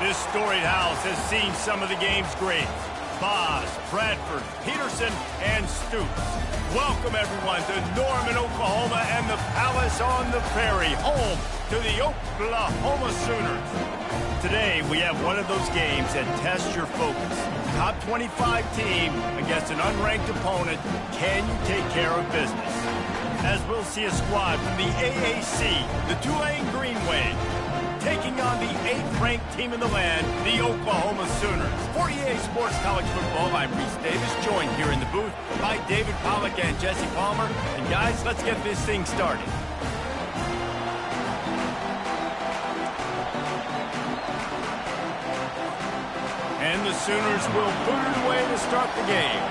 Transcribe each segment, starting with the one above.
This storied house has seen some of the game's greats. Boz, Bradford, Peterson, and Stoops. Welcome, everyone, to Norman, Oklahoma, and the Palace on the Prairie, home to the Oklahoma Sooners. Today, we have one of those games that tests your focus. Top 25 team against an unranked opponent. Can you take care of business? As we'll see a squad from the AAC, the Tulane Green Wave, taking on the 8th-ranked team in the land, the Oklahoma Sooners. For EA Sports College Football, I'm Reese Davis, joined here in the booth by David Pollack and Jesse Palmer. And guys, let's get this thing started. And the Sooners will boot it away to start the game.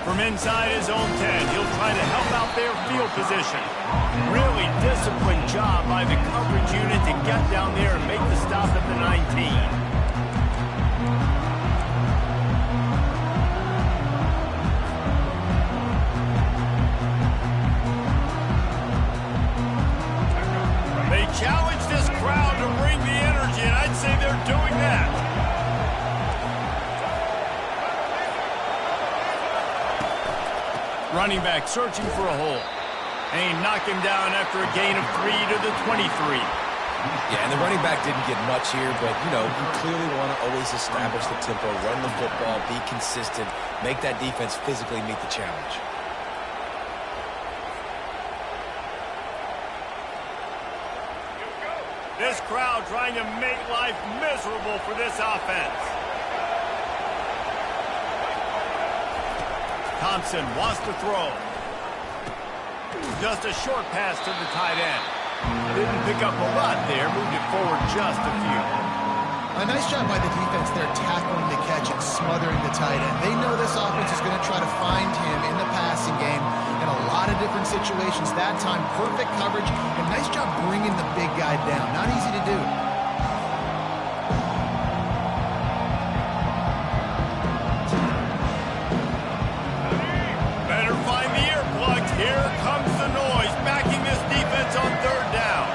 From inside his own 10, he'll try to help out their field position. Really disciplined job by the coverage unit to get down there and make the stop at the 19. They challenge this crowd to bring the energy, and I'd say they're doing that. Running back searching for a hole. And he knocked him down after a gain of 3 to the 23. Yeah, and the running back didn't get much here, but, you know, you clearly want to always establish the tempo, run the football, be consistent, make that defense physically meet the challenge. This crowd trying to make life miserable for this offense. Thompson wants to throw. Just a short pass to the tight end. Didn't pick up a lot there, moved it forward just a few. A nice job by the defense there, tackling the catch and smothering the tight end. They know this offense is going to try to find him in the passing game in a lot of different situations. That time, perfect coverage, and nice job bringing the big guy down. Not easy to do. Here comes the noise, backing this defense on 3rd down.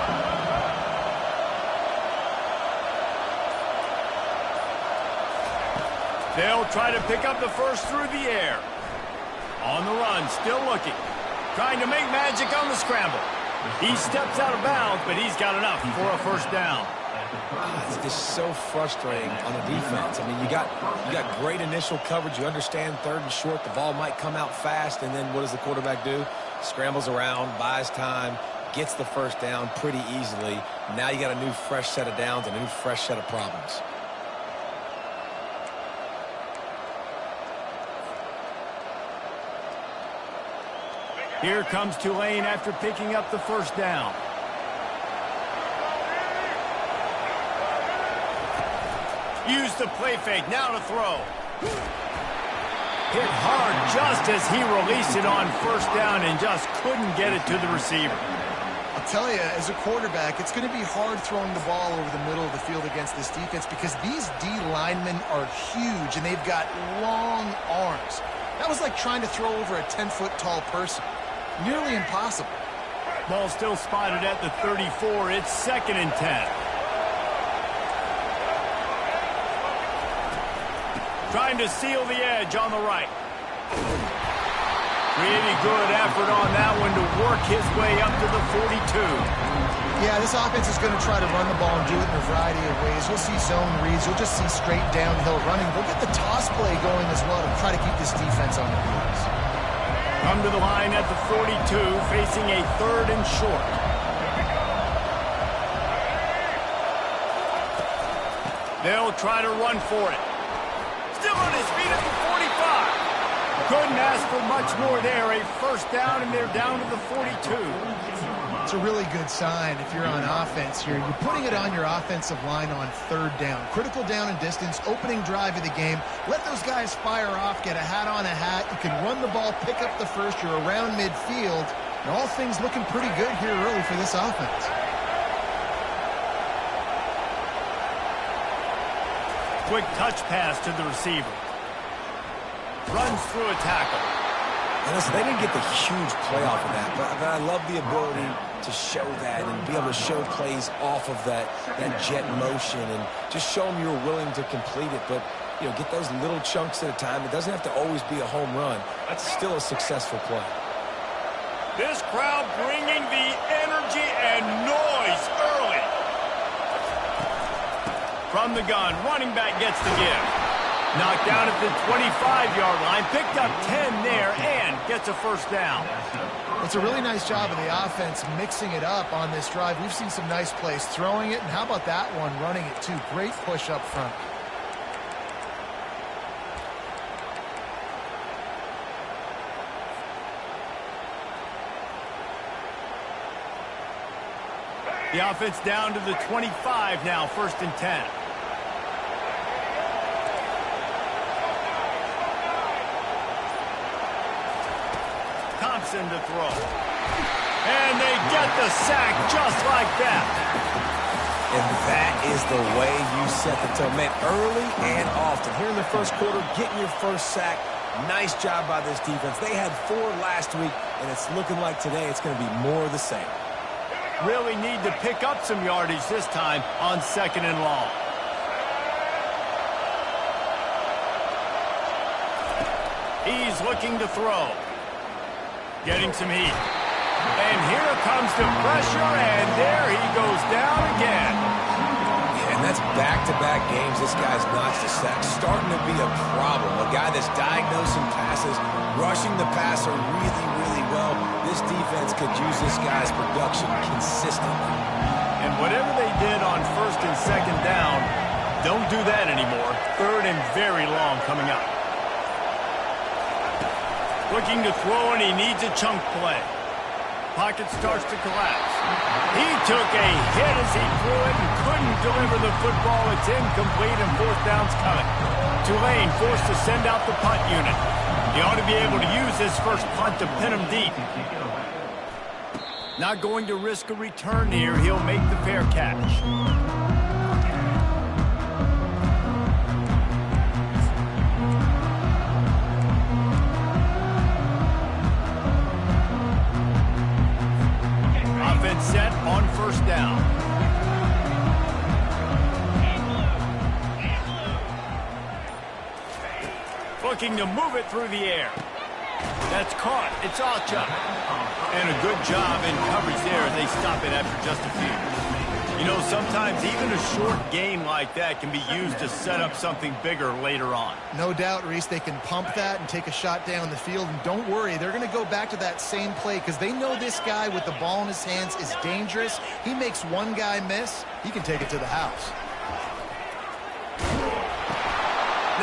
They'll try to pick up the first through the air. On the run, still looking. Trying to make magic on the scramble. He steps out of bounds, but he's got enough for a first down. It's just so frustrating on the defense. I mean, you got great initial coverage. You understand 3rd and short, the ball might come out fast, and then what does the quarterback do? Scrambles around, buys time, gets the first down pretty easily. Now you got a new fresh set of downs, a new fresh set of problems. Here comes Tulane after picking up the first down. Use the play fake, now to throw. Hit hard just as he released it on first down and just couldn't get it to the receiver. I'll tell you, as a quarterback, it's going to be hard throwing the ball over the middle of the field against this defense because these D linemen are huge and they've got long arms. That was like trying to throw over a 10-foot tall person. Nearly impossible. Ball still spotted at the 34. It's 2nd and 10. Trying to seal the edge on the right. Really good effort on that one to work his way up to the 42. Yeah, this offense is going to try to run the ball and do it in a variety of ways. You'll see zone reads. You'll just see straight downhill running. They'll get the toss play going as well to try to keep this defense on their heels. Come to the line at the 42, facing a 3rd and short. They'll try to run for it. Still on his feet at the 45. Couldn't ask for much more there. A first down, and they're down to the 42. It's a really good sign if you're on offense here. You're putting it on your offensive line on 3rd down. Critical down and distance, opening drive of the game. Let those guys fire off, get a hat on a hat. You can run the ball, pick up the first. You're around midfield. And all things looking pretty good here early for this offense. Quick touch pass to the receiver. Runs through a tackle. And listen, they didn't get the huge play off of that, but I love the ability to show that and be able to show plays off of that jet motion and just show them you're willing to complete it. But, you know, get those little chunks at a time. It doesn't have to always be a home run. That's still a successful play. This crowd bringing the energy and noise early. From the gun, running back gets the give. Knocked down at the 25-yard line, picked up 10 there, and gets a first down. It's a really nice job of the offense mixing it up on this drive. We've seen some nice plays throwing it, and how about that one running it too? Great push up front. The offense down to the 25 now, 1st and 10. Thompson to throw. And they get the sack just like that. And that is the way you set the tone. Man, early and often. Here in the first quarter, getting your first sack. Nice job by this defense. They had 4 last week, and it's looking like today it's going to be more of the same. Really need to pick up some yardage this time on 2nd and long. He's looking to throw. Getting some heat. And here comes the pressure, and there he goes down again. Yeah, and that's back-to-back games this guy's notched a sack. Starting to be a problem. A guy that's diagnosing passes, rushing the passer really, really well. This defense could use this guy's production consistently. And whatever they did on 1st and 2nd down, don't do that anymore. 3rd and very long coming up. Looking to throw, and he needs a chunk play. Pocket starts to collapse. He took a hit as he threw it and couldn't deliver the football. It's incomplete, and 4th down's coming. Tulane forced to send out the punt unit. He ought to be able to use his first punt to pin him deep. Not going to risk a return here. He'll make the fair catch. Offense set on 1st down. Looking to move it through the air. That's caught. It's Ncaa. And a good job in coverage there. They stop it after just a few. You know, sometimes even a short gain like that can be used to set up something bigger later on. No doubt, Reese, they can pump that and take a shot down the field. And don't worry, they're going to go back to that same play because they know this guy with the ball in his hands is dangerous. He makes one guy miss, he can take it to the house.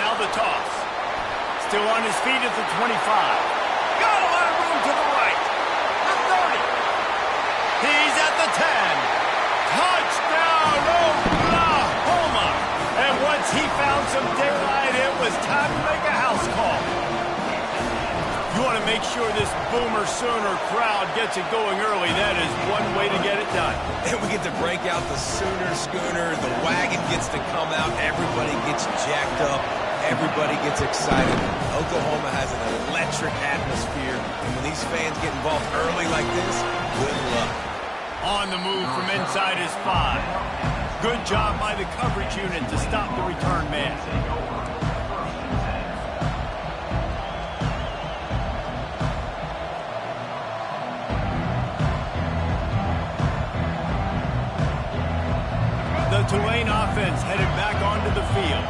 Now the toss. Still on his feet at the 25. Got a lot of room to the right. The 30. He's at the 10. Touchdown, Oklahoma! And once he found some daylight, it was time to make a house call. You want to make sure this Boomer Sooner crowd gets it going early. That is one way to get it done. And we get to break out the Sooner Schooner. The wagon gets to come out. Everybody gets jacked up. Everybody gets excited. Oklahoma has an electric atmosphere. And when these fans get involved early like this, good luck. On the move from inside his 5. Good job by the coverage unit to stop the return man. The Tulane offense headed back onto the field.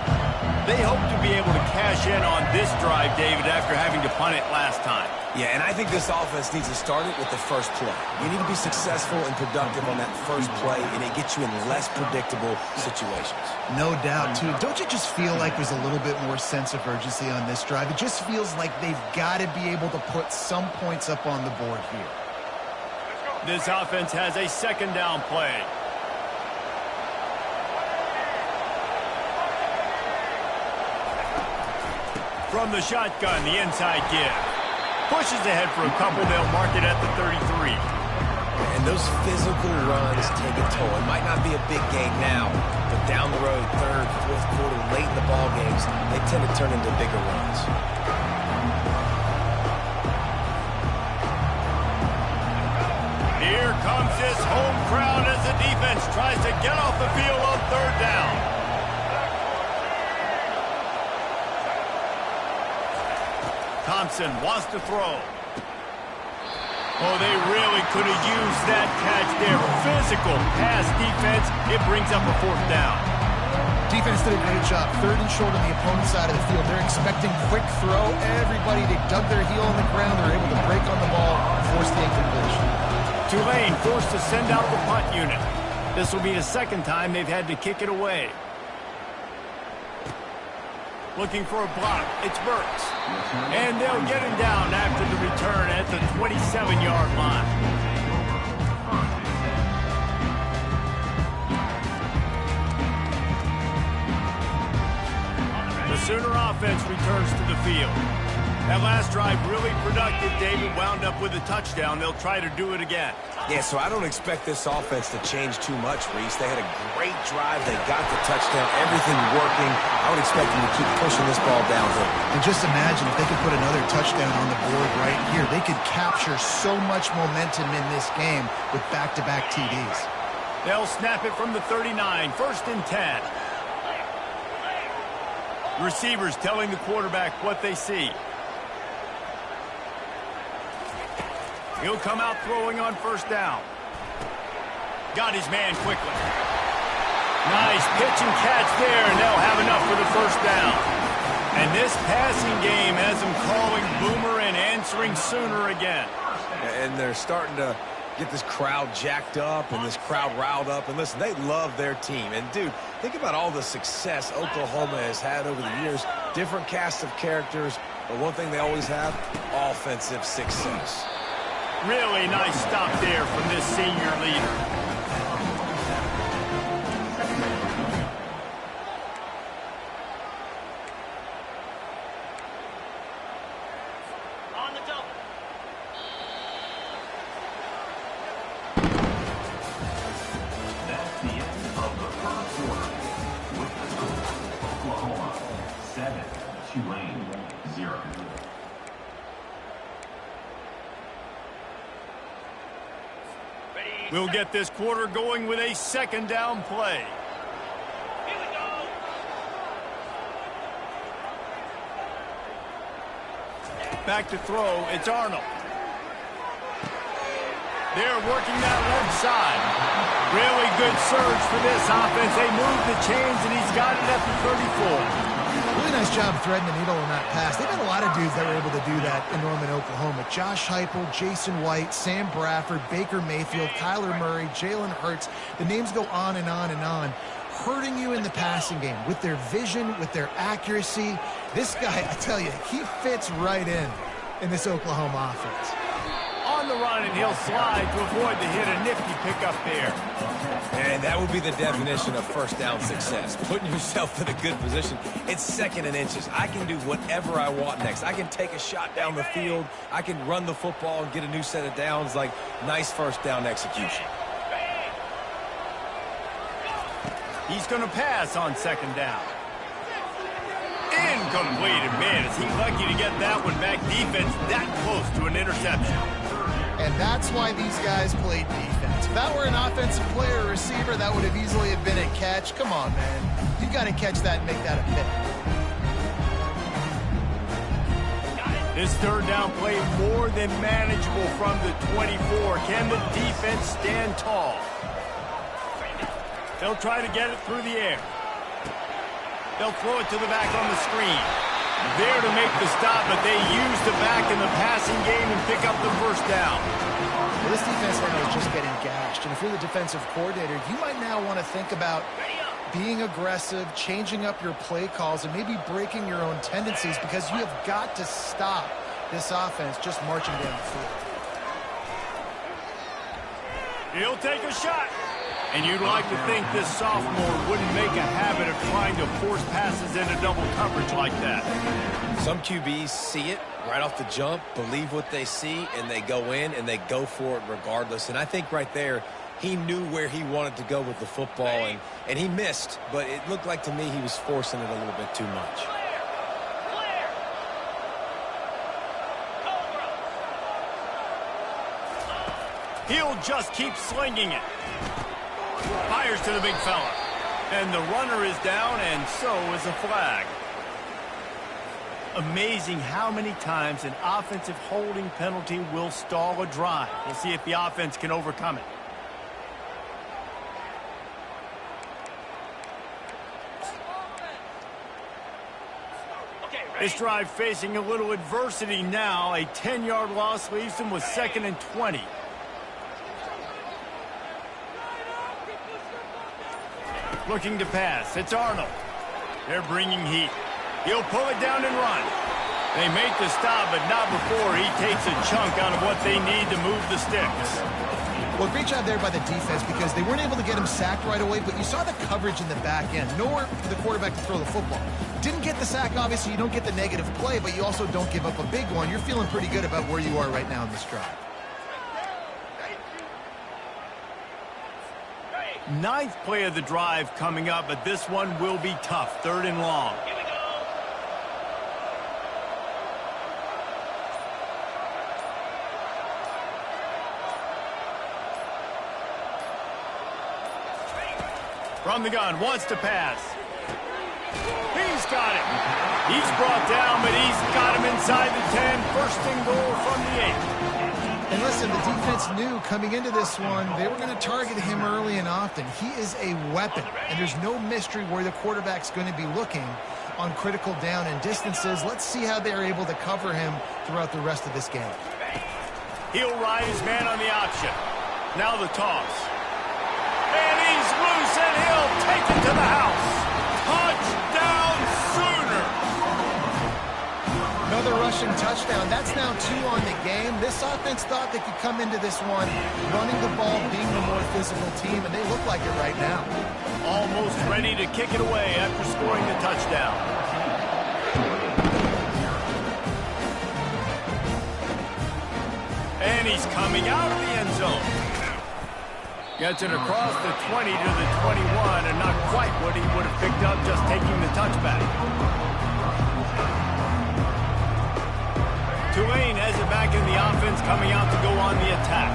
They hope to be able to cash in on this drive, David, after having to punt it last time. Yeah, and I think this offense needs to start it with the first play. You need to be successful and productive on that first play, and it gets you in less predictable situations. No doubt, too. Don't you just feel like there's a little bit more sense of urgency on this drive? It just feels like they've got to be able to put some points up on the board here. This offense has a 2nd down play. From the shotgun, the inside give. Pushes ahead for a couple. They'll mark it at the 33. And those physical runs take a toll. It might not be a big gain now, but down the road, 3rd, 4th quarter, late in the ball games, they tend to turn into bigger runs. tries to get off the field on third down. Thompson wants to throw. Oh, they really could have used that catch there. Physical pass defense. It brings up a fourth down. Defense did a great job. Third and short on the opponent's side of the field. They're expecting quick throw. Everybody, they dug their heel on the ground. They're able to break on the ball and force the incompletion. Tulane forced to send out the punt unit. This will be the second time they've had to kick it away. Looking for a block. It's Burks. And they'll get him down after the return at the 27-yard line. The Sooner offense returns to the field. That last drive really productive. David wound up with a touchdown. They'll try to do it again. Yeah, so I don't expect this offense to change too much, Reese. They had a great drive. They got the touchdown. Everything working. I would expect them to keep pushing this ball downhill. And just imagine if they could put another touchdown on the board right here. They could capture so much momentum in this game with back-to-back TDs. They'll snap it from the 39. First and 10. Receivers telling the quarterback what they see. He'll come out throwing on first down. Got his man quickly. Nice pitch and catch there, and they'll have enough for the first down. And this passing game has them calling Boomer and answering Sooner again. And they're starting to get this crowd jacked up and this crowd riled up. And listen, they love their team. And, dude, think about all the success Oklahoma has had over the years. Different cast of characters, but one thing they always have, offensive success. Really nice stop there from this senior leader. On the double. That's the end of the first quarter. With the score, Oklahoma 7, Tulane 0. We'll get this quarter going with a second down play. Here we go. Back to throw, it's Arnold. They're working that left side. Really good surge for this offense. They move the chains, and he's got it at the 34. Really nice job threading the needle on that pass. They've had a lot of dudes that were able to do that in Norman, Oklahoma. Josh Heupel, Jason White, Sam Bradford, Baker Mayfield, Kyler Murray, Jalen Hurts. The names go on and on and on. Hurting you in the passing game with their vision, with their accuracy. This guy, I tell you, he fits right in this Oklahoma offense. On the run, and he'll slide to avoid the hit. A nifty pickup there. And that would be the definition of first down success. Putting yourself in a good position. It's second and inches. I can do whatever I want next. I can take a shot down the field. I can run the football and get a new set of downs. Like, nice first down execution. He's going to pass on second down. Incomplete. And man, is he lucky to get that one back. Defense that close to an interception. And that's why these guys played defense. If that were an offensive player or receiver, that would have easily have been a catch. Come on, man. You got to catch that and make that a pick. This third down play more than manageable from the 24. Can the defense stand tall? They'll try to get it through the air. They'll throw it to the back on the screen. There to make the stop, but they use the back in the passing game and pick up the first down. Well, this defense now is just getting gashed. And if you're the defensive coordinator, you might now want to think about being aggressive, changing up your play calls, and maybe breaking your own tendencies because you have got to stop this offense just marching down the field. He'll take a shot. And you'd like to think this sophomore wouldn't make a habit of trying to force passes into double coverage like that. Some QBs see it right off the jump, believe what they see, and they go in and they go for it regardless. And I think right there, he knew where he wanted to go with the football, and he missed. But it looked like to me he was forcing it a little bit too much. He'll just keep slinging it. Fires to the big fella. And the runner is down, and so is a flag. Amazing how many times an offensive holding penalty will stall a drive. We'll see if the offense can overcome it. This drive facing a little adversity now. A 10-yard loss leaves them with 2nd and 20. Looking to pass. It's Arnold. They're bringing heat. He'll pull it down and run. They make the stop, but not before he takes a chunk out of what they need to move the sticks. Well, great job there by the defense because they weren't able to get him sacked right away, but you saw the coverage in the back end. Nowhere for the quarterback to throw the football. Didn't get the sack, obviously. You don't get the negative play, but you also don't give up a big one. You're feeling pretty good about where you are right now in this drive. 9th play of the drive coming up, but this one will be tough. 3rd and long. Here we go. From the gun, wants to pass. He's got it. He's brought down, but he's got him inside the 10. 1st and goal from the 8. And listen, the defense knew coming into this one, they were going to target him early and often. He is a weapon, and there's no mystery where the quarterback's going to be looking on critical down and distances. Let's see how they're able to cover him throughout the rest of this game. He'll ride his man on the option. Now the toss. And he's loose, and he'll take it to the house. Touchdown Sooner! Another rushing touchdown. That's now 2 on the game. This offense thought they could come into this one running the ball, being the more physical team, and they look like it right now. Almost ready to kick it away after scoring the touchdown. And he's coming out of the end zone. Gets it across the 20 to the 21, and not quite what he would have picked up just taking the touchback. Tulane has it back in the offense, coming out to go on the attack.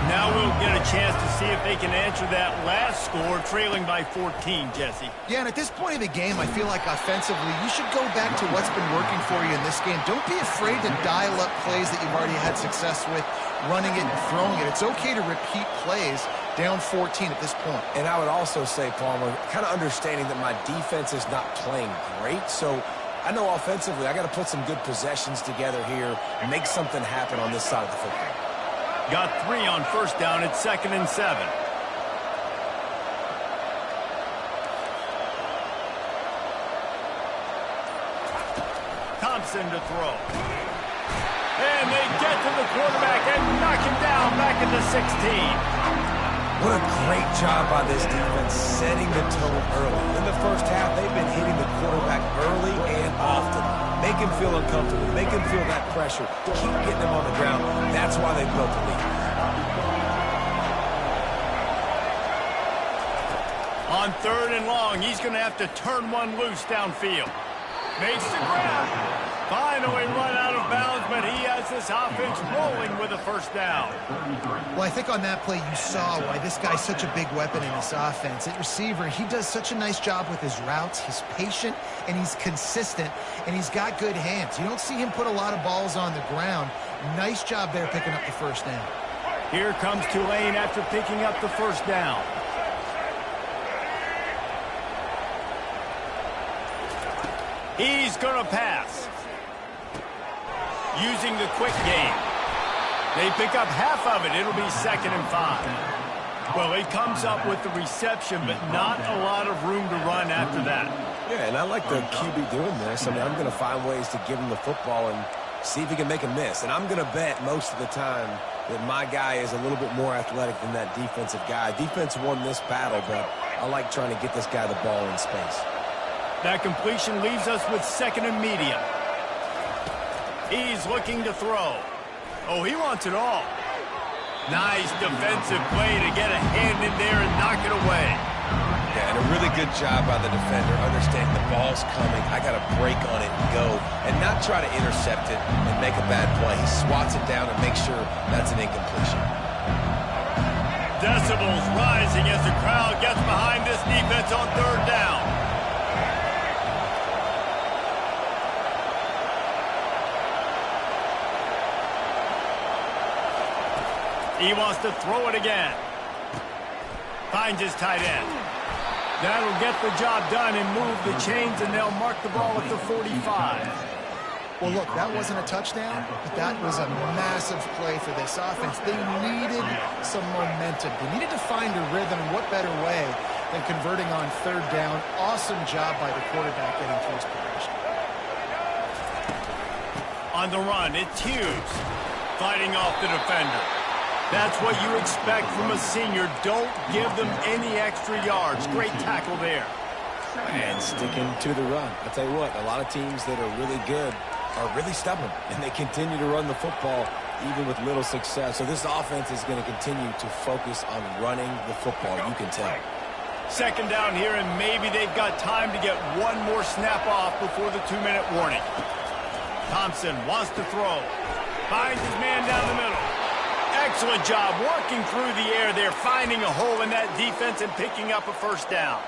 Now we'll get a chance to see if they can answer that last score, trailing by 14, Jesse. Yeah, and at this point of the game, I feel like offensively, you should go back to what's been working for you in this game. Don't be afraid to dial up plays that you've already had success with, running it and throwing it. It's okay to repeat plays down 14 at this point. And I would also say, Palmer, kind of understanding that my defense is not playing great, so I know offensively I got to put some good possessions together here and make something happen on this side of the football. Got 3 on 1st down at 2nd and 7. Thompson to throw. And they get to the quarterback and knock him down back at the 16. What a great job by this defense setting the tone early. In the first half, they've been hitting the quarterback early and often. Make him feel uncomfortable. Make him feel that pressure. Keep getting him on the ground. That's why they built the lead. On 3rd and long, he's going to have to turn one loose downfield. Makes the grab. Finally run out of bounds, but he has this offense rolling with a 1st down. Well, I think on that play you saw why this guy's such a big weapon in this offense. At receiver, he does such a nice job with his routes. He's patient, and he's consistent, and he's got good hands. You don't see him put a lot of balls on the ground. Nice job there picking up the 1st down. Here comes Tulane after picking up the 1st down. He's going to pass. Using the quick game. They pick up half of it. It'll be 2nd and 5. Well, he comes up with the reception, but not a lot of room to run after that. Yeah, and I like the QB doing this. I mean, I'm going to find ways to give him the football and see if he can make a miss. And I'm going to bet most of the time that my guy is a little bit more athletic than that defensive guy. Defense won this battle, but I like trying to get this guy the ball in space. That completion leaves us with 2nd and medium. He's looking to throw. Oh, he wants it all. Nice defensive play to get a hand in there and knock it away. Yeah, and a really good job by the defender, understanding the ball's coming. I got to break on it and go, and not try to intercept it and make a bad play. He swats it down and makes sure that's an incompletion. decibels rising as the crowd gets behind this defense on third down. He wants to throw it again. Finds his tight end. That'll get the job done and move the chains, and they'll mark the ball at the 45. Well, look, that wasn't a touchdown, but that was a massive play for this offense. They needed some momentum. They needed to find a rhythm, and what better way than converting on third down. Awesome job by the quarterback getting to his progression. On the run, it's Hughes fighting off the defender. That's what you expect from a senior. Don't give them any extra yards. Great tackle there. And sticking to the run. I'll tell you what, a lot of teams that are really good are really stubborn, and they continue to run the football even with little success. So this offense is going to continue to focus on running the football, you can tell. Second down here, and maybe they've got time to get one more snap off before the 2-minute warning. Thompson wants to throw. Finds his man down the middle. Excellent job working through the air there, finding a hole in that defense and picking up a first down.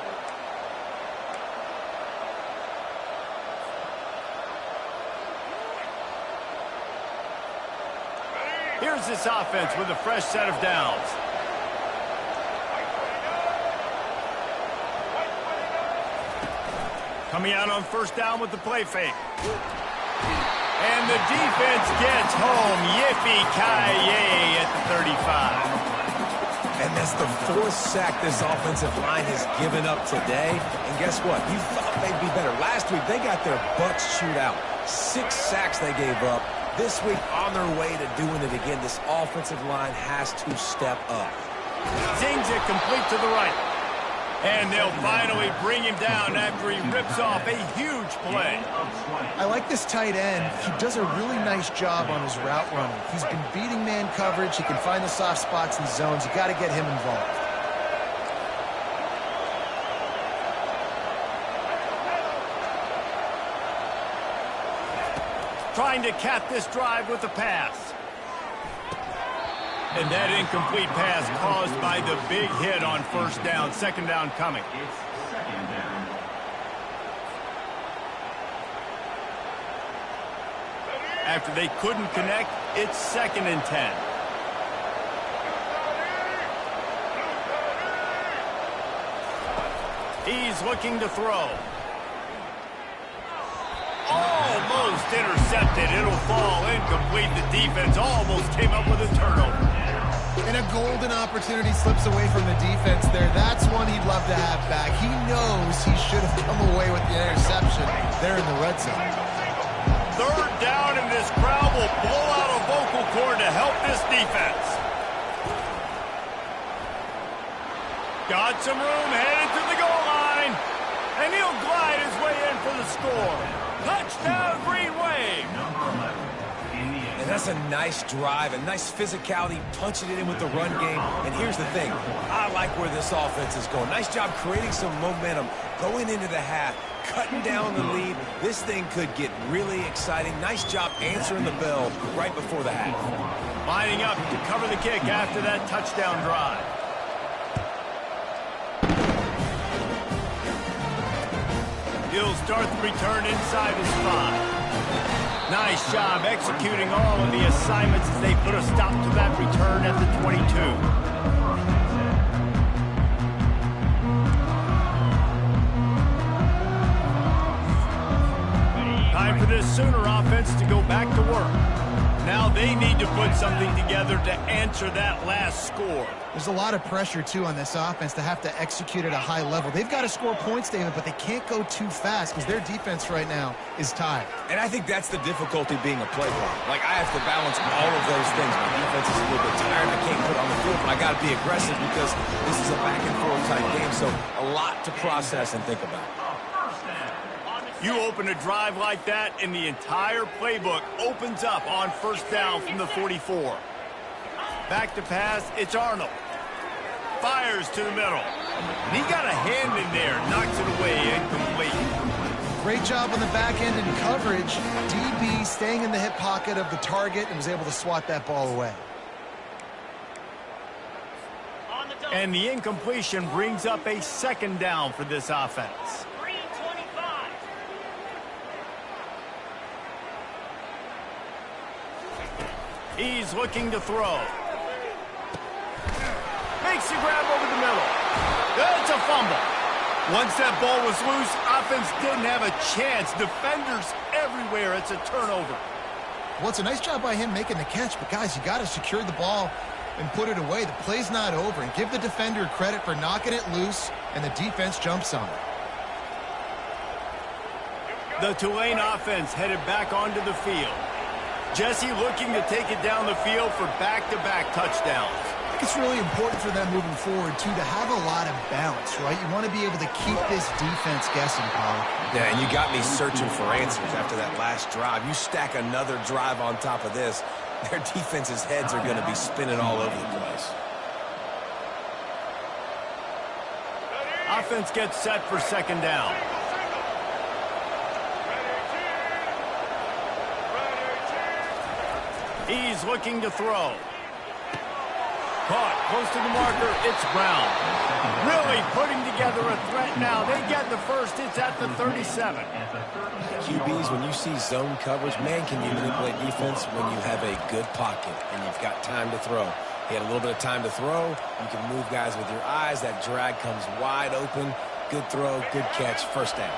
Here's this offense with a fresh set of downs. Coming out on first down with the play fake. And the defense gets home. Yippee-ki-yay at the 35. And that's the fourth sack this offensive line has given up today. And guess what? You thought they'd be better. Last week, they got their butts chewed out. 6 sacks they gave up. This week, on their way to doing it again, this offensive line has to step up. Zings it complete to the right. And they'll finally bring him down after he rips off a huge play. I like this tight end. He does a really nice job on his route running. He's been beating man coverage. He can find the soft spots and zones. You got to get him involved. Trying to cap this drive with a pass. And that incomplete pass caused by the big hit on first down. Second down coming. It's second down. After they couldn't connect, it's 2nd and 10. He's looking to throw. Almost intercepted. It'll fall incomplete. The defense almost came up with a turnover. And a golden opportunity slips away from the defense there. That's one he'd love to have back. He knows he should have come away with the interception there in the red zone. Third down, and this crowd will blow out a vocal cord to help this defense. Got some room, headed to the goal line. And he'll glide his way in for the score. Touchdown, Green Wave. And that's a nice drive, a nice physicality, punching it in with the run game. And here's the thing. I like where this offense is going. Nice job creating some momentum, going into the half, cutting down the lead. This thing could get really exciting. Nice job answering the bell right before the half. Lining up to cover the kick after that touchdown drive. He'll start the return inside his 5. Nice job executing all of the assignments as they put a stop to that return at the 22. Time for this Sooner offense to go back to work. Now they need to put something together to answer that last score. There's a lot of pressure, too, on this offense to have to execute at a high level. They've got to score points, David, but they can't go too fast because their defense right now is tied. And I think that's the difficulty being a play caller. Like, I have to balance all of those things. My defense is a little bit tired. I can't put it on the field, but I got to be aggressive because this is a back-and-forth type game, so a lot to process and think about. You open a drive like that, and the entire playbook opens up on first down from the 44. Back to pass, it's Arnold. Fires to the middle. And he got a hand in there, knocks it away, incomplete. Great job on the back end in coverage. DB staying in the hip pocket of the target and was able to swat that ball away. On the And the incompletion brings up a second down for this offense. 3:25. He's looking to throw. Makes the grab over the middle. That's a fumble. Once that ball was loose, offense didn't have a chance. Defenders everywhere. It's a turnover. Well, it's a nice job by him making the catch, but guys, you got to secure the ball and put it away. The play's not over, and give the defender credit for knocking it loose, and the defense jumps on it. The Tulane offense headed back onto the field. Jesse looking to take it down the field for back-to-back touchdowns. I think it's really important for them moving forward, too, to have a lot of bounce, right? You want to be able to keep this defense guessing, Paul. Yeah, and you got me searching for answers after that last drive. You stack another drive on top of this, their defense's heads are going to be spinning all over the place. Offense gets set for second down. He's looking to throw. Caught close to the marker. It's Brown. Really putting together a threat now. They get the first. It's at the 37. QBs, when you see zone coverage, man, can you manipulate defense when you have a good pocket and you've got time to throw. He had a little bit of time to throw. You can move guys with your eyes. That drag comes wide open. Good throw, good catch, first down.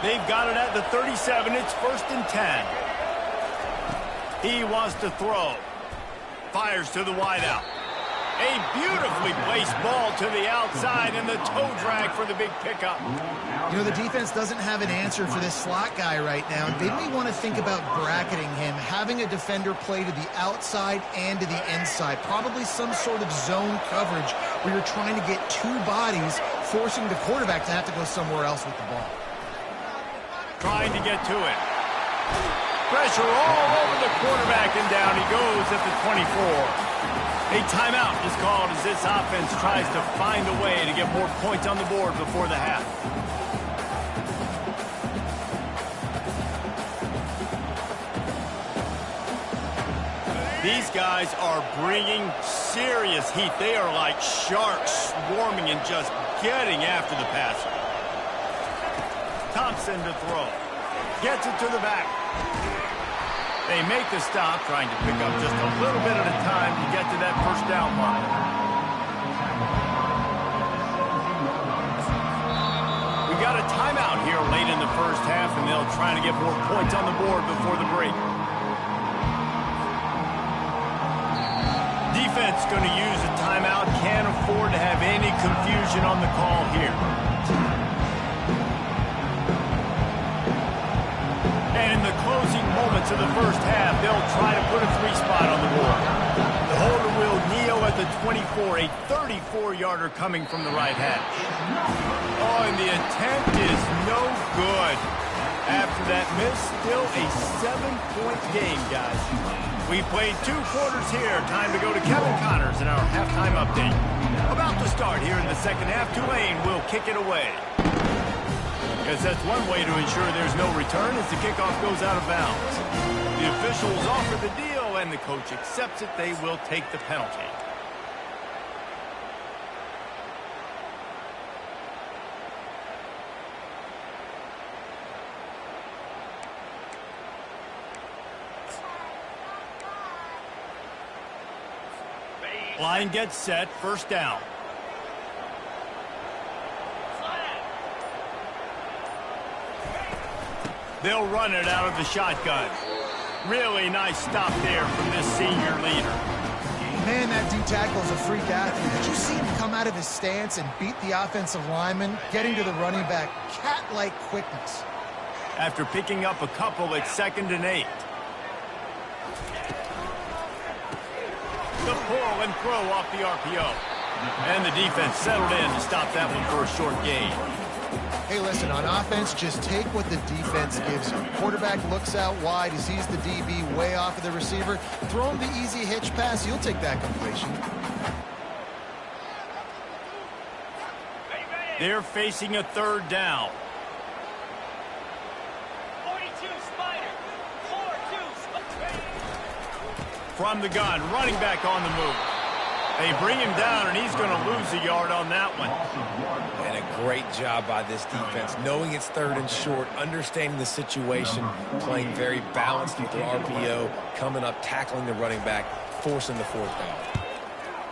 They've got it at the 37. It's 1st and 10. He wants to throw. Fires to the wideout. A beautifully placed ball to the outside, and the toe drag for the big pickup. You know, the defense doesn't have an answer for this slot guy right now. They may want to think about bracketing him, having a defender play to the outside and to the inside. Probably some sort of zone coverage where you're trying to get two bodies, forcing the quarterback to have to go somewhere else with the ball. Trying to get to it. Pressure all over the quarterback, and down he goes at the 24. A timeout is called as this offense tries to find a way to get more points on the board before the half. These guys are bringing serious heat. They are like sharks swarming and just getting after the passer. Thompson to throw. Gets it to the back. They make the stop, trying to pick up just a little bit at a time to get to that first down mark. We got a timeout here late in the first half, and they'll try to get more points on the board before the break. Defense going to use a timeout. Can't afford to have any confusion on the call here. And in the closing moments of the first half, they'll try to put a 3-spot on the board. The holder will kneel at the 24, a 34-yarder coming from the right hash. Oh, and the attempt is no good. After that miss, still a 7-point game, guys. We played 2 quarters here. Time to go to Kevin Connors in our halftime update. About to start here in the second half. Tulane will kick it away. Because that's one way to ensure there's no return as the kickoff goes out of bounds. The officials offer the deal, and the coach accepts it. They will take the penalty. Line gets set, first down. They'll run it out of the shotgun. Really nice stop there from this senior leader. Man, that D-tackle is a freak athlete. Did you see him come out of his stance and beat the offensive lineman, getting to the running back? Cat-like quickness. After picking up a couple at 2nd and 8. The pull and throw off the RPO. And the defense settled in to stop that one for a short gain. Hey, listen, on offense, just take what the defense gives you. Quarterback looks out wide. He sees the DB way off of the receiver. Throw him the easy hitch pass. You'll take that completion. They're facing a 3rd down. 42 Spider. 4-2 Spider. From the gun, running back on the move. They bring him down, and he's going to lose a yard on that one. And a great job by this defense, knowing it's 3rd and short, understanding the situation, playing very balanced with their RPO, coming up, tackling the running back, forcing the 4th down.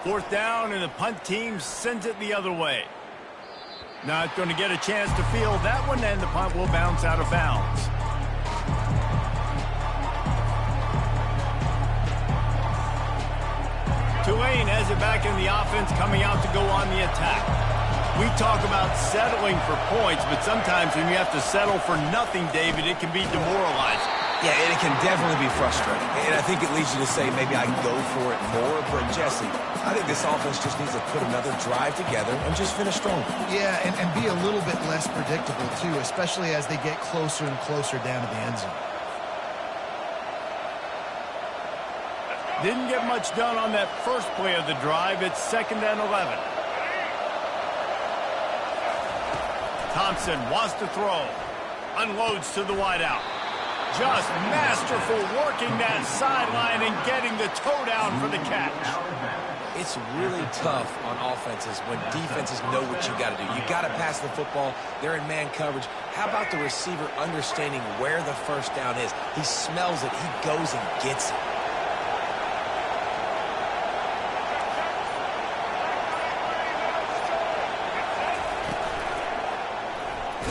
4th down, and the punt team sends it the other way. Not going to get a chance to field that one, and the punt will bounce out of bounds. Tulane has it back in the offense, coming out to go on the attack. We talk about settling for points, but sometimes when you have to settle for nothing, David, it can be demoralizing. Yeah, and it can definitely be frustrating. And I think it leads you to say maybe I can go for it more. But, Jesse, I think this offense just needs to put another drive together and just finish strong. Yeah, and be a little bit less predictable, too, especially as they get closer and closer down to the end zone. Didn't get much done on that first play of the drive. It's 2nd and 11. Thompson wants to throw. Unloads to the wideout. Just masterful working that sideline and getting the toe down for the catch. It's really tough on offenses when defenses know what you got to do. You got to pass the football. They're in man coverage. How about the receiver understanding where the 1st down is? He smells it. He goes and gets it.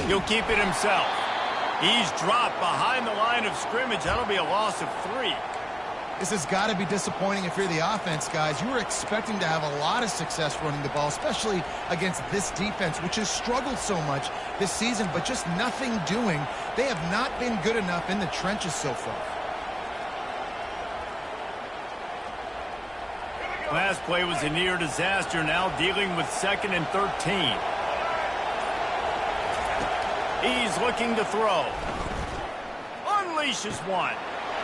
He'll keep it himself. He's dropped behind the line of scrimmage. That'll be a loss of 3. This has got to be disappointing if you're the offense, guys. You were expecting to have a lot of success running the ball, especially against this defense, which has struggled so much this season, but just nothing doing. They have not been good enough in the trenches so far. Last play was a near disaster, now dealing with 2nd and 13. He's looking to throw. Unleashes one.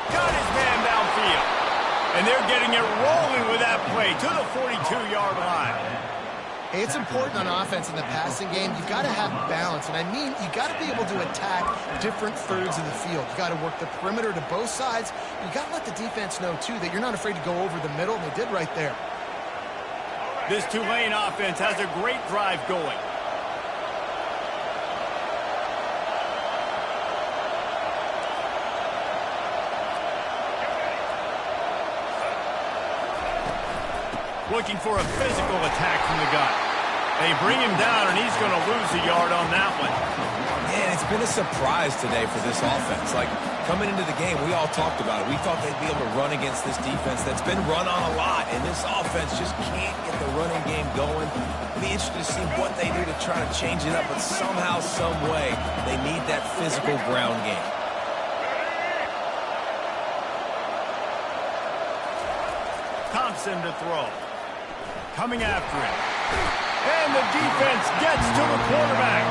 Got his man downfield. And they're getting it rolling with that play to the 42-yard line. Hey, it's important on offense in the passing game. You've got to have balance. And I mean, you got to be able to attack different thirds of the field. You got to work the perimeter to both sides. You got to let the defense know, too, that you're not afraid to go over the middle, and they did right there. This Tulane offense has a great drive going. Looking for a physical attack from the gun. They bring him down, and he's going to lose a yard on that one. Man, it's been a surprise today for this offense. Like, coming into the game, we all talked about it. We thought they'd be able to run against this defense that's been run on a lot, and this offense just can't get the running game going. Be interested to see what they do to try to change it up, but somehow, some way, they need that physical ground game. Thompson to throw. Coming after him. And the defense gets to the quarterback.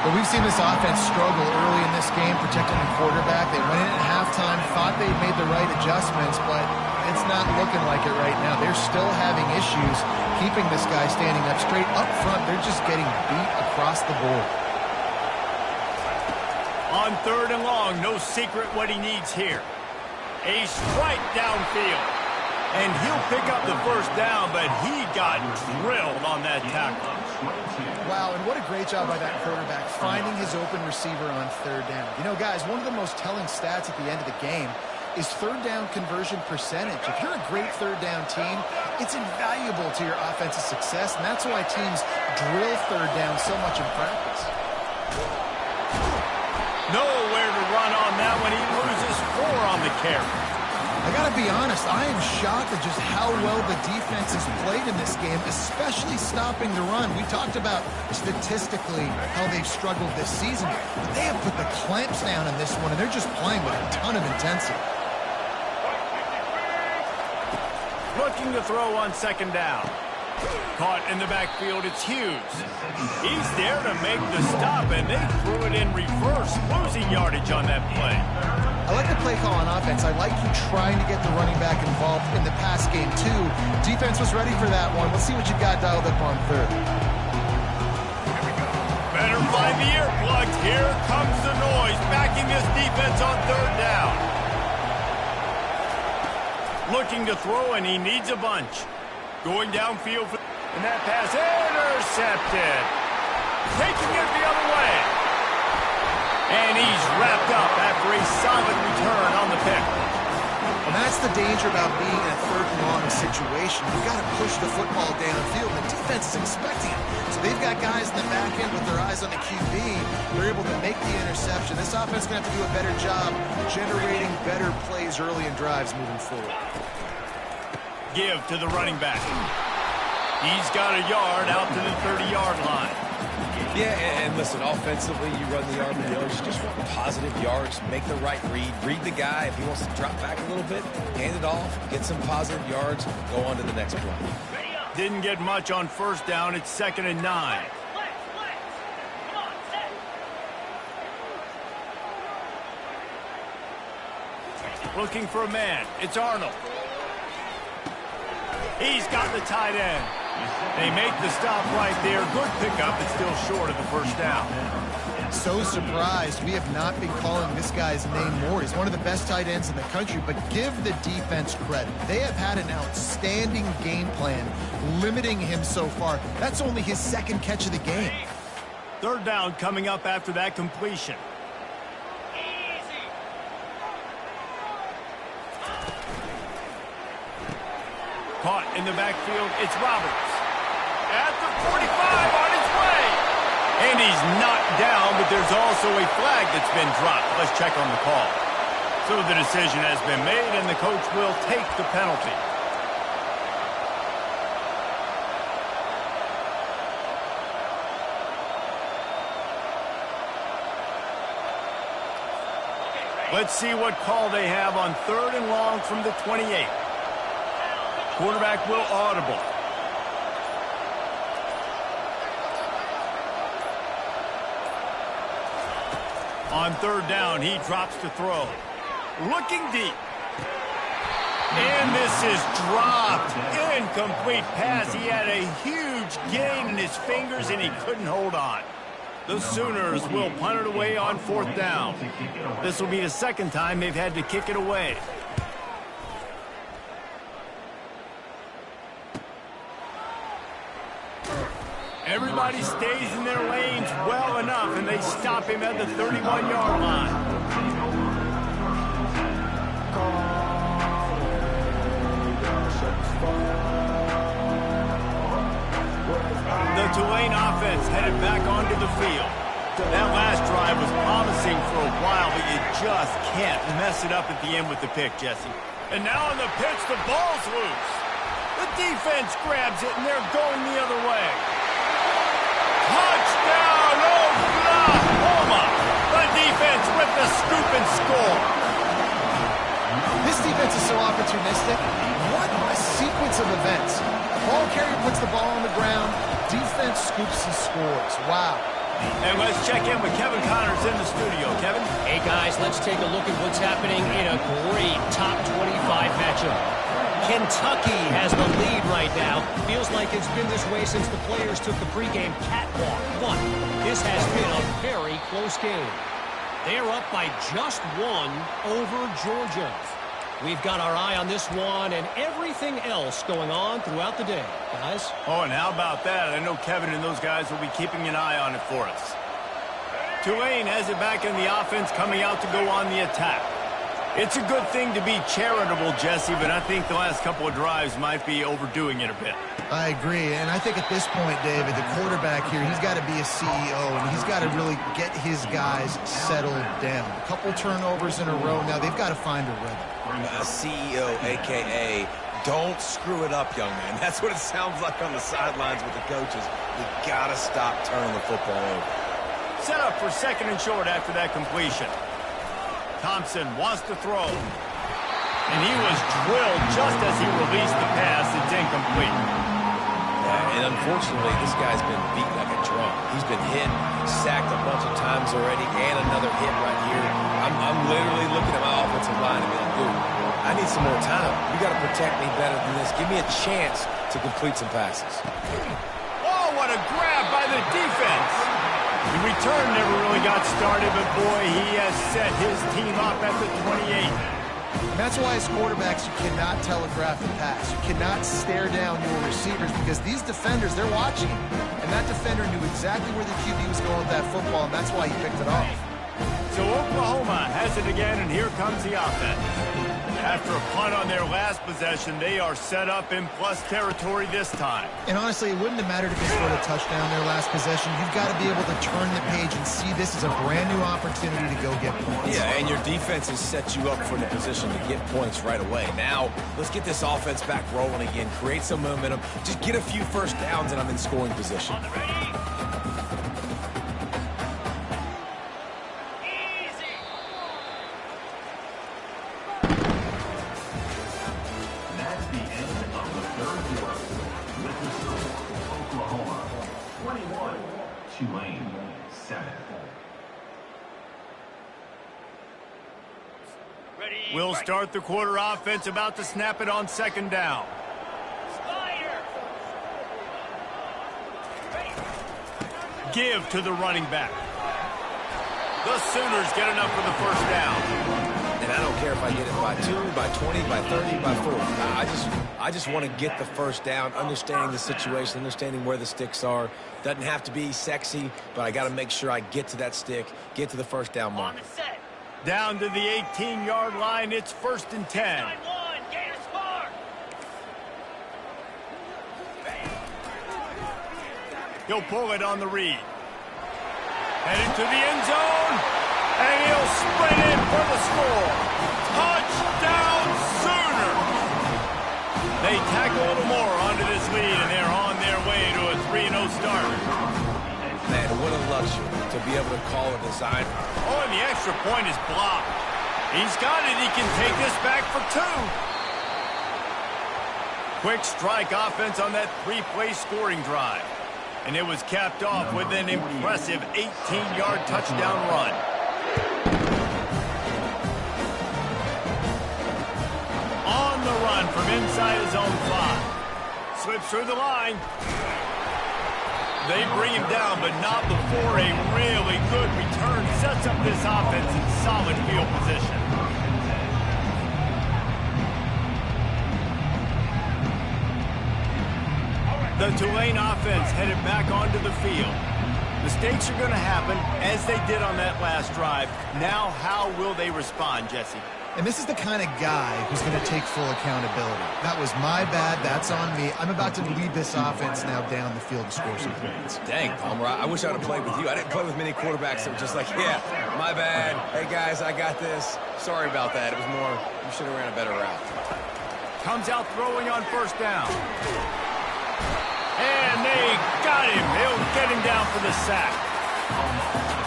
But we've seen this offense struggle early in this game protecting the quarterback. They went in at halftime, thought they'd made the right adjustments, but it's not looking like it right now. They're still having issues keeping this guy standing up straight. Up front, they're just getting beat across the board. On 3rd and long, no secret what he needs here. A strike downfield. And he'll pick up the 1st down, but he got drilled on that tackle. Wow, and what a great job by that quarterback, finding his open receiver on 3rd down. You know, guys, one of the most telling stats at the end of the game is 3rd down conversion percentage. If you're a great 3rd down team, it's invaluable to your offensive success, and that's why teams drill 3rd down so much in practice. Nowhere to run on that one. He loses 4 on the carry. I got to be honest, I am shocked at just how well the defense has played in this game, especially stopping the run. We talked about statistically how they've struggled this season, but they have put the clamps down in this one, and they're just playing with a ton of intensity. Looking to throw on 2nd down. Caught in the backfield, it's Hughes. He's there to make the stop, and they threw it in reverse, losing yardage on that play. I like the play call on offense. I like you trying to get the running back involved in the pass game, too. Defense was ready for that one. Let's see what you got dialed up on 3rd. Better find the earplugs. Here comes the noise, backing this defense on 3rd down. Looking to throw, and he needs a bunch. Going downfield, and that pass intercepted. Taking it the other way. And he's wrapped up after a solid return on the pick. And that's the danger about being in a third and long situation. You've got to push the football downfield. The defense is expecting it. So they've got guys in the back end with their eyes on the QB. They're able to make the interception. This offense is going to have to do a better job generating better plays early in drives moving forward. Give to the running back. He's got a yard out to the 30-yard line. Yeah, and listen, offensively, you run the RPOs, you just want positive yards, make the right read the guy. If he wants to drop back a little bit, hand it off, get some positive yards, go on to the next play. Didn't get much on first down. It's 2nd and 9. Looking for a man. It's Arnold. He's got the tight end. They make the stop right there. Good pickup, but still short of the first down. So surprised we have not been calling this guy's name more. He's one of the best tight ends in the country, but give the defense credit. They have had an outstanding game plan limiting him so far. That's only his 2nd catch of the game. 3rd down coming up after that completion. Caught in the backfield, it's Roberts. At the 45 on his way. And he's knocked down, but there's also a flag that's been dropped. Let's check on the call. So the decision has been made, and the coach will take the penalty. Let's see what call they have on 3rd and long from the 28. Quarterback will audible. On 3rd down, he drops to throw. Looking deep. And this is dropped. Incomplete pass. He had a huge gain in his fingers, and he couldn't hold on. The Sooners will punt it away on 4th down. This will be the 2nd time they've had to kick it away. Everybody stays in their lanes well enough, and they stop him at the 31-yard line. The Tulane offense headed back onto the field. That last drive was promising for a while, but you just can't mess it up at the end with the pick, Jesse. And now on the pitch, the ball's loose. The defense grabs it, and they're going the other way. Touchdown, Oklahoma! The defense with the scoop and score. This defense is so opportunistic. What a sequence of events. Ball carrier puts the ball on the ground. Defense scoops and scores. Wow. And let's check in with Kevin Connors in the studio. Kevin? Hey, guys, let's take a look at what's happening in a great top 25 matchup. Kentucky has the lead right now. Feels like it's been this way since the players took the pregame catwalk. But this has been a very close game. They're up by just 1 over Georgia. We've got our eye on this one and everything else going on throughout the day. Guys? Oh, and how about that? I know Kevin and those guys will be keeping an eye on it for us. Tulane has it back in the offense, coming out to go on the attack. It's a good thing to be charitable, Jesse, but I think the last couple of drives might be overdoing it a bit. I agree, and I think at this point, David, the quarterback here, he's got to be a CEO, and he's got to really get his guys settled down. A couple turnovers in a row. Now they've got to find a rhythm. A CEO, a.k.a. don't screw it up, young man. That's what it sounds like on the sidelines with the coaches. We got to stop turning the football over. Set up for 2nd and short after that completion. Thompson wants to throw. And he was drilled just as he released the pass. It's incomplete. Yeah, and unfortunately, this guy's been beat like a drum. He's been hit, sacked a bunch of times already, and another hit right here. I'm literally looking at my offensive line and being like, dude, I need some more time. You got to protect me better than this. Give me a chance to complete some passes. Oh, what a grab by the defense. The return never really got started, but boy, he has set his team up at the 28. And that's why as quarterbacks, you cannot telegraph the pass. You cannot stare down your receivers because these defenders, they're watching. And that defender knew exactly where the QB was going with that football, and that's why he picked it off. So Oklahoma has it again, and here comes the offense. After a punt on their last possession, they are set up in plus territory this time. And honestly, it wouldn't have mattered if they scored a touchdown their last possession. You've got to be able to turn the page and see this as a brand new opportunity to go get points. Yeah, and your defense has set you up for the position to get points right away. Now, let's get this offense back rolling again, create some momentum, just get a few first downs, and I'm in scoring position. That's the end of the third quarter. With the score, Oklahoma 21, Tulane 7. We'll start the quarter offense about to snap it on second down. Give to the running back. The Sooners get enough for the first down. And I don't care if I get it by 2, by 20, by 30, by 40. I just want to get the first down, understanding the situation, understanding where the sticks are. Doesn't have to be sexy, but I got to make sure I get to that stick, get to the first down mark. Down to the 18-yard line, it's 1st and 10. He'll pull it on the read. Headed to the end zone, and he'll sprint in for the score. Touchdown, Sooners! They tack a little more onto this lead, and they're on their way to a 3-0 start. Man, what a luxury to be able to call a design. Oh, and the extra point is blocked. He's got it. He can take this back for 2. Quick strike offense on that 3-play scoring drive. And it was capped off with an impressive 18-yard touchdown run. On the run from inside his own 5. Slips through the line. They bring him down, but not before a really good return sets up this offense in solid field position. The Tulane offense headed back onto the field. Mistakes are going to happen, as they did on that last drive. Now, how will they respond, Jesse? And this is the kind of guy who's going to take full accountability. That was my bad. That's on me. I'm about to lead this offense now down the field to score some points. Dang, Palmer, I wish I would have played with you. I didn't play with many quarterbacks that were just like, yeah, my bad. Hey, guys, I got this. Sorry about that. It was more, you should have ran a better route. Comes out throwing on 1st down. And they got him. They'll get him down for the sack.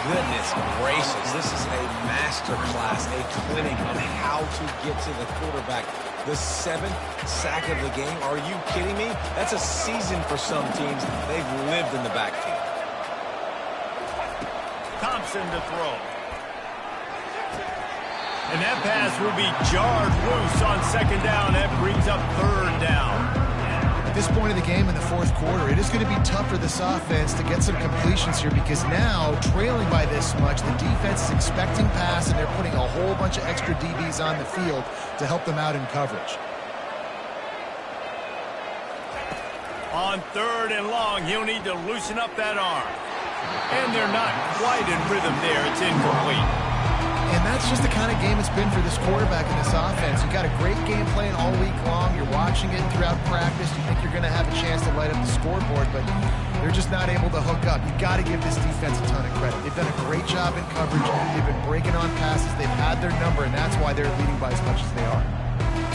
Goodness gracious, this is a master class, a clinic on how to get to the quarterback. The 7th sack of the game. Are you kidding me? That's a season for some teams. They've lived in the backfield. Thompson to throw. And that pass will be jarred loose on 2nd down. That brings up 3rd down. At this point of the game in the 4th quarter, it is going to be tough for this offense to get some completions here because now, trailing by this much, the defense is expecting pass and they're putting a whole bunch of extra DBs on the field to help them out in coverage. On 3rd and long, he'll need to loosen up that arm. And they're not quite in rhythm there. It's incomplete. And that's just the kind of game it's been for this quarterback in this offense. You've got a great game plan all week long. You're watching it throughout practice. You think you're going to have a chance to light up the scoreboard, but they're just not able to hook up. You've got to give this defense a ton of credit. They've done a great job in coverage. They've been breaking on passes. They've had their number, and that's why they're leading by as much as they are.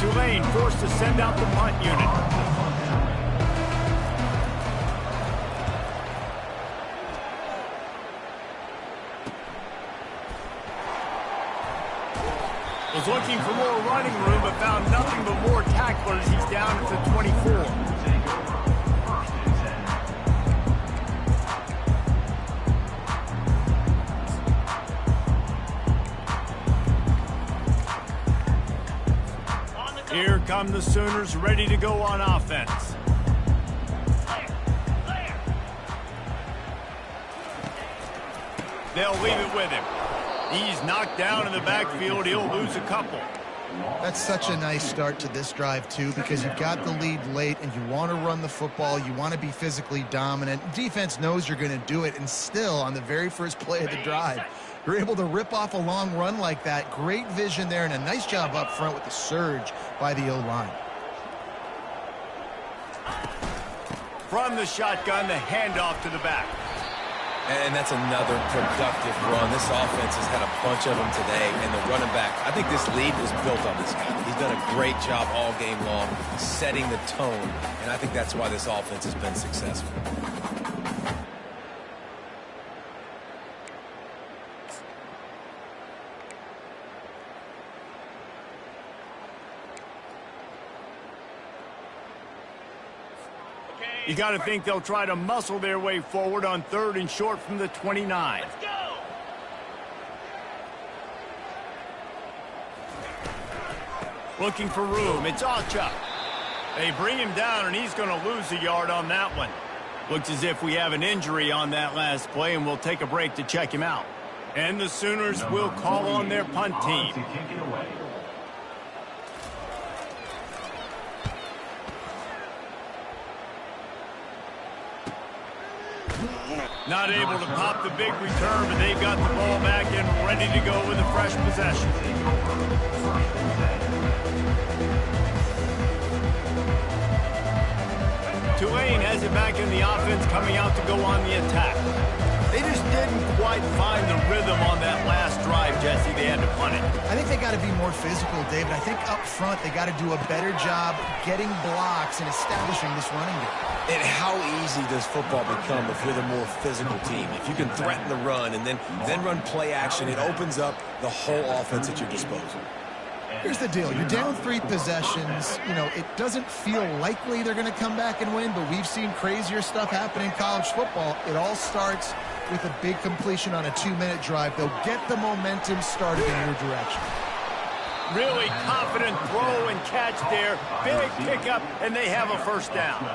Tulane forced to send out the punt unit. Was looking for more running room, but found nothing but more tacklers. He's down to 24. Here come the Sooners, ready to go on offense. They'll leave it with him. He's knocked down in the backfield. He'll lose a couple. That's such a nice start to this drive, too, because you've got the lead late and you want to run the football. You want to be physically dominant. Defense knows you're going to do it, and still, on the very first play of the drive, you're able to rip off a long run like that. Great vision there, and a nice job up front with the surge by the O-line. From the shotgun, the handoff to the back. And that's another productive run. This offense has had a bunch of them today, and the running back, I think this lead was built on this guy. He's done a great job all game long setting the tone, and I think that's why this offense has been successful. You got to think they'll try to muscle their way forward on 3rd and short from the 29. Let's go! Looking for room. It's Ncaa. They bring him down, and he's going to lose a yard on that one. Looks as if we have an injury on that last play, and we'll take a break to check him out. And the Sooners will call on their punt team. To kick it away. Not able to pop the big return, but they've got the ball back and ready to go with a fresh possession. Tulane has it back in the offense, coming out to go on the attack. They just didn't quite find the rhythm on that last drive, Jesse. They had to punt it. I think they got to be more physical, David. I think up front they got to do a better job getting blocks and establishing this running game. And how easy does football become if you're the more physical team? If you can threaten the run and then run play action, it opens up the whole offense at your disposal. Here's the deal. You're down 3 possessions. You know, it doesn't feel likely they're going to come back and win, but we've seen crazier stuff happen in college football. It all starts with a big completion on a 2-minute drive. They'll get the momentum started in your direction. Really confident throw and catch there. Big pickup, and they have a first down.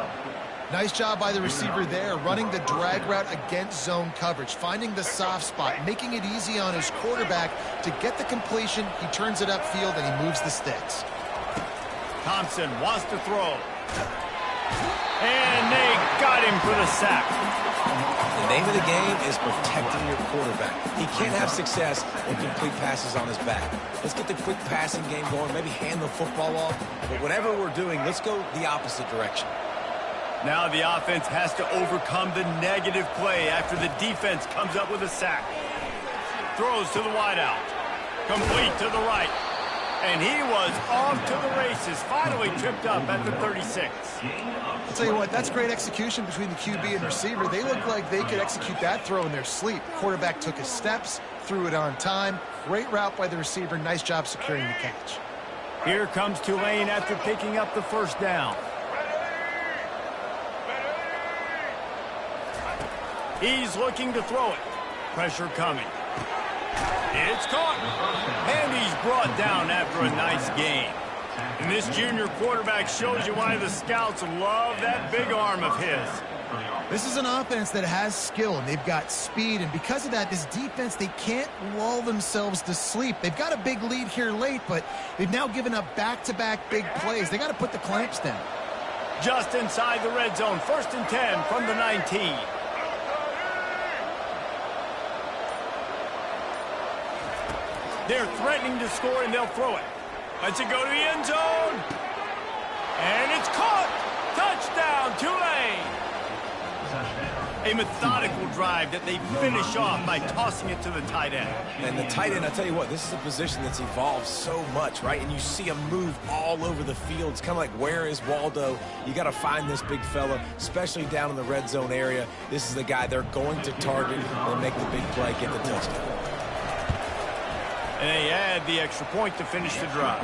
Nice job by the receiver there, running the drag route against zone coverage, finding the soft spot, making it easy on his quarterback to get the completion. He turns it upfield, and he moves the sticks. Thompson wants to throw. And they got him for the sack. The name of the game is protecting your quarterback. He can't have success when complete passes on his back. Let's get the quick passing game going, maybe hand the football off. But whatever we're doing, let's go the opposite direction. Now the offense has to overcome the negative play after the defense comes up with a sack. Throws to the wideout. Complete to the right. And he was off to the races. Finally tripped up at the 36. I'll tell you what, that's great execution between the QB and receiver. They look like they could execute that throw in their sleep. Quarterback took his steps, threw it on time. Great route by the receiver. Nice job securing the catch. Here comes Tulane after picking up the first down. He's looking to throw it. Pressure coming. It's caught. And he's brought down after a nice game. And this junior quarterback shows you why the scouts love that big arm of his. This is an offense that has skill, and they've got speed. And because of that, this defense, they can't lull themselves to sleep. They've got a big lead here late, but they've now given up back-to-back big plays. They got to put the clamps down. Just inside the red zone. 1st and 10 from the 19. They're threatening to score, and they'll throw it. Lets it go to the end zone. And it's caught. Touchdown, Tulane. A methodical drive that they finish off by tossing it to the tight end. And the tight end, I tell you what, this is a position that's evolved so much, right? And you see him move all over the field. It's kind of like, where is Waldo? You got to find this big fella, especially down in the red zone area. This is the guy they're going to target and make the big play, get the touchdown. And they add the extra point to finish the drive.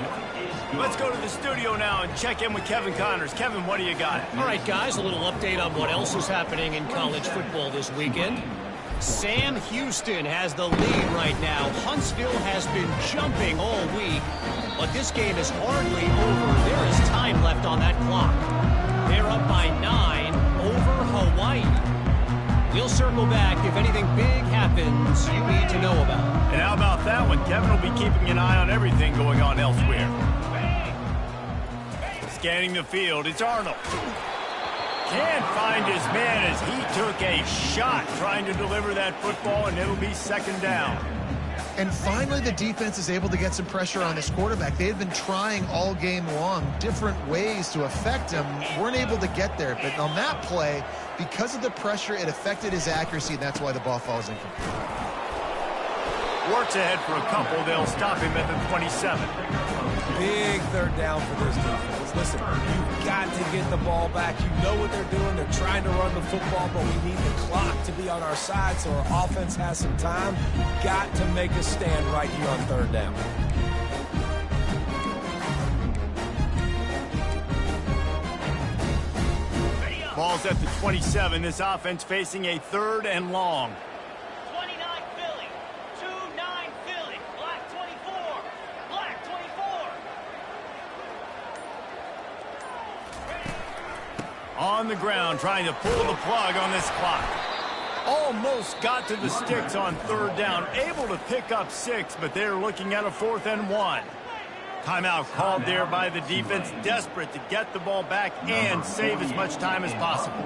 Let's go to the studio now and check in with Kevin Connors. Kevin, what do you got? All right, guys, a little update on what else is happening in college football this weekend. Sam Houston has the lead right now. Huntsville has been jumping all week, but this game is hardly over. There is time left on that clock. They're up by 9 over Hawaii. We'll circle back if anything big happens you need to know about. And how about that one? Kevin will be keeping an eye on everything going on elsewhere. Scanning the field, it's Arnold. Can't find his man as he took a shot trying to deliver that football, and it'll be second down. And finally, the defense is able to get some pressure on this quarterback. They had been trying all game long different ways to affect him. Weren't able to get there. But on that play, because of the pressure, it affected his accuracy, and that's why the ball falls incomplete. Wart's ahead for a couple. They'll stop him at the 27. Big third down for this defense. Listen, you've got to get the ball back. You know what they're doing. They're trying to run the football, but we need the clock to be on our side so our offense has some time. Got to make a stand right here on third down. Ball's at the 27. This offense facing a third and long. 29 Philly. 2-9 Philly. Black 24. Black 24. On the ground, trying to pull the plug on this clock. Almost got to the sticks on third down. Able to pick up 6, but they're looking at a 4th and 1. Timeout called there by the defense, desperate to get the ball back and save as much time as possible.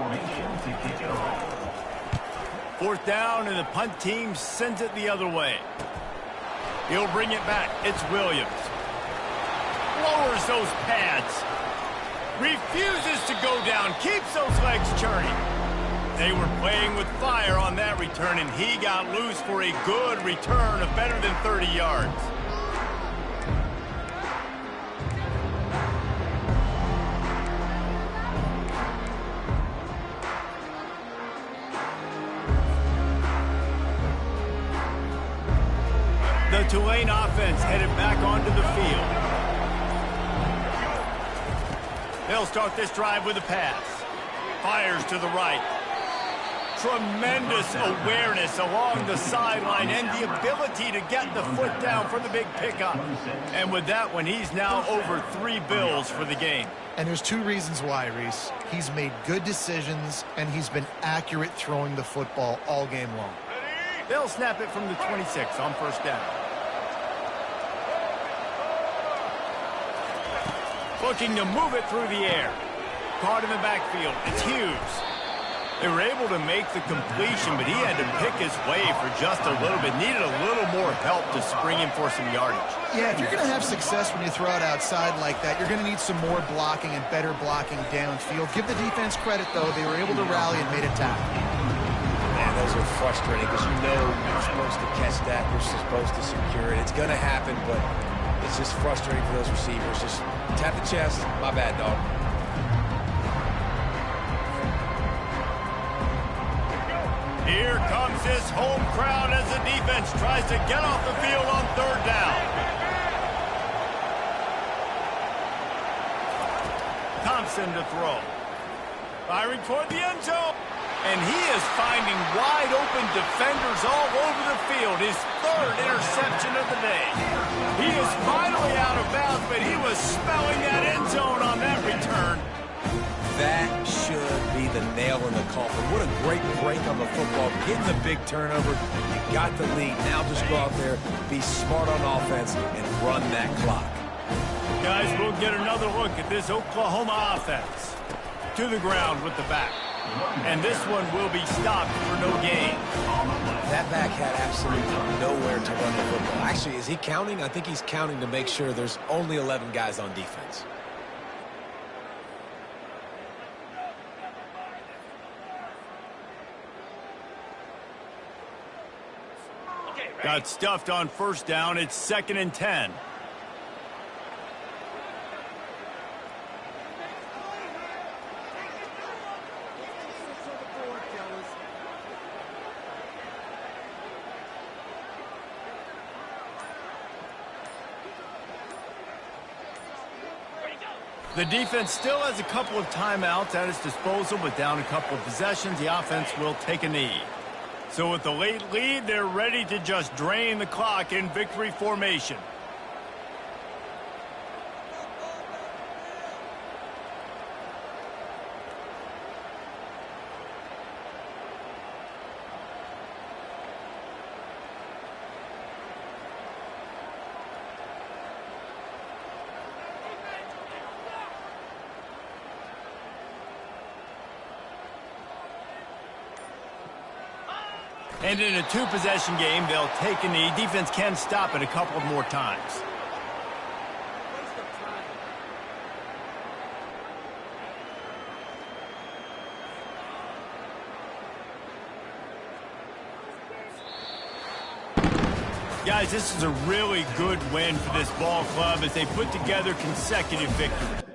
4th down, and the punt team sends it the other way. He'll bring it back. It's Williams. Lowers those pads. Refuses to go down. Keeps those legs churning. They were playing with fire on that return, and he got loose for a good return of better than 30 yards. The Tulane offense headed back onto the field. They'll start this drive with a pass. Fires to the right. Tremendous awareness along the sideline and the ability to get the foot down for the big pickup. And with that one, he's now over 3 bills for the game. And there's 2 reasons why, Reese. He's made good decisions, and he's been accurate throwing the football all game long. They'll snap it from the 26 on first down. Looking to move it through the air. Caught in the backfield. It's Hughes. They were able to make the completion, but he had to pick his way for just a little bit. Needed a little more help to spring him for some yardage. Yeah, if you're going to have success when you throw it outside like that, you're going to need some more blocking and better blocking downfield. Give the defense credit, though. They were able to rally and made a tackle. Man, those are frustrating because you know you're supposed to catch that. You're supposed to secure it. It's going to happen, but it's just frustrating for those receivers. Just tap the chest. My bad, dog. Here comes this home crowd as the defense tries to get off the field on third down. Thompson to throw. Firing toward the end zone. And he is finding wide open defenders all over the field. His 3rd interception of the day. He is finally out of bounds, but he was smelling that end zone on that return. That should be the nail in the coffin. What a great break on the football. Getting the big turnover. You got the lead. Now just go out there, be smart on offense, and run that clock. Guys, we'll get another look at this Oklahoma offense. To the ground with the back. And this one will be stopped for no gain. That back had absolutely nowhere to run the football. Actually, is he counting? I think he's counting to make sure there's only 11 guys on defense. Got stuffed on first down. It's 2nd and 10. The defense still has a couple of timeouts at its disposal, but down a couple of possessions, the offense will take a knee. So with the late lead, they're ready to just drain the clock in victory formation. And in a two-possession game, they'll take a knee. Defense can stop it a couple more times. Guys, this is a really good win for this ball club as they put together consecutive victories.